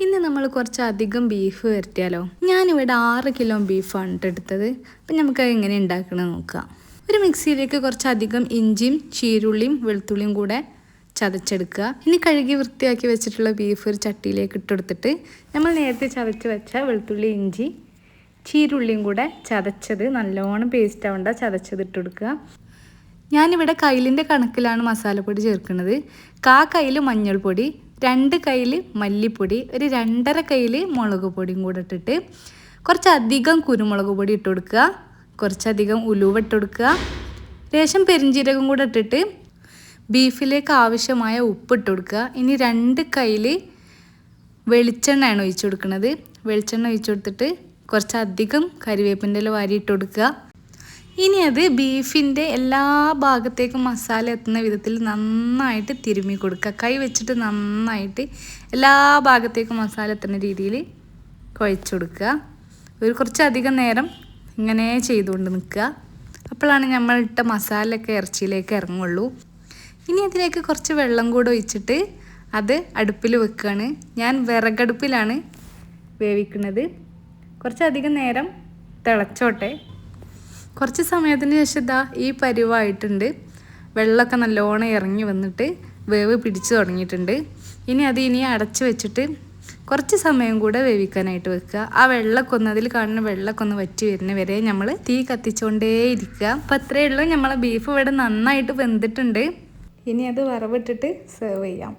ഇന്ന് നമ്മൾ കുറച്ചധികം ബീഫ് വരട്ടിയാലോ. ഞാനിവിടെ 6 കിലോ ബീഫാണ് എടുത്തത്. അപ്പം നമുക്ക് എങ്ങനെ ഉണ്ടാക്കണമെന്ന് നോക്കാം. ഒരു മിക്സിയിലേക്ക് കുറച്ചധികം ഇഞ്ചിയും ചീരുള്ളിയും വെളുത്തുള്ളിയും കൂടെ ചതച്ചെടുക്കുക. ഇനി കഴുകി വൃത്തിയാക്കി വെച്ചിട്ടുള്ള ബീഫ് ഒരു ചട്ടിയിലേക്ക് ഇട്ടെടുത്തിട്ട് നമ്മൾ നേരത്തെ ചതച്ച് വെച്ച വെളുത്തുള്ളി, ഇഞ്ചി, ചീരുള്ളിയും കൂടെ ചതച്ചത് നല്ലോണം പേസ്റ്റ് ആവേണ്ട ചതച്ചത് ഇട്ടെടുക്കുക. ഞാനിവിടെ കയ്യിലിൻ്റെ കണക്കിലാണ് മസാലപ്പൊടി ചേർക്കുന്നത്. കയ്യിൽ മഞ്ഞൾപ്പൊടി, 2 കയ്യിൽ മല്ലിപ്പൊടി, ഒരു 2.5 കയ്യിൽ മുളക് പൊടിയും കൂടെ ഇട്ടിട്ട് കുറച്ചധികം കുരുമുളക് പൊടി ഇട്ട് കൊടുക്കുക. കുറച്ചധികം ഉലുവ ഇട്ട് കൊടുക്കുക. ലേശം പെരിഞ്ചീരകം കൂടെ ഇട്ടിട്ട് ബീഫിലേക്ക് ആവശ്യമായ ഉപ്പ് ഇട്ട് കൊടുക്കുക. ഇനി 2 കയ്യിൽ വെളിച്ചെണ്ണയാണ് ഒഴിച്ചു കൊടുക്കുന്നത്. വെളിച്ചെണ്ണ ഒഴിച്ചു കൊടുത്തിട്ട് കുറച്ചധികം കരിവേപ്പിൻ്റെ ഇല വാരി ഇട്ട് കൊടുക്കുക. ഇനി അത് ബീഫിൻ്റെ എല്ലാ ഭാഗത്തേക്കും മസാല എത്തുന്ന വിധത്തിൽ നന്നായിട്ട് തിരുമ്മി കൊടുക്കുക. കൈ വെച്ചിട്ട് നന്നായിട്ട് എല്ലാ ഭാഗത്തേക്കും മസാല എത്തുന്ന രീതിയിൽ കുഴച്ച് കൊടുക്കുക. കുറച്ചധികം നേരം ഇങ്ങനെ ചെയ്തുകൊണ്ട് നിൽക്കുക. അപ്പോഴാണ് നമ്മളിട്ട മസാലയൊക്കെ ഇറച്ചിയിലേക്ക് ഇറങ്ങുള്ളൂ. ഇനി അതിലേക്ക് കുറച്ച് വെള്ളം കൂടെ ഒഴിച്ചിട്ട് അത് അടുപ്പിൽ വെക്കുകയാണ്. ഞാൻ വിറകടുപ്പിലാണ് വേവിക്കുന്നത്. കുറച്ചധികം നേരം തിളച്ചോട്ടെ. കുറച്ച് സമയത്തിന് ശേഷം ഈ പരുവായിട്ടുണ്ട്. വെള്ളമൊക്കെ നല്ലോണം ഇറങ്ങി വന്നിട്ട് വേവ് പിടിച്ച് തുടങ്ങിയിട്ടുണ്ട്. ഇനി അടച്ച് വെച്ചിട്ട് കുറച്ച് സമയം കൂടെ വേവിക്കാനായിട്ട് വെക്കുക. ആ വെള്ളമൊക്കെ ഒന്ന് അതിൽ കാണുന്ന വെള്ളമൊക്കെ ഒന്ന് വറ്റി വരുന്ന വരെ നമ്മൾ തീ കത്തിച്ചുകൊണ്ടേ ഇരിക്കുക. അപ്പം അത്രയേ ഉള്ളൂ. നമ്മളെ ബീഫ് ഇവിടെ നന്നായിട്ട് വെന്തിട്ടുണ്ട്. ഇനി അത് വറവിട്ടിട്ട് സെർവ് ചെയ്യാം.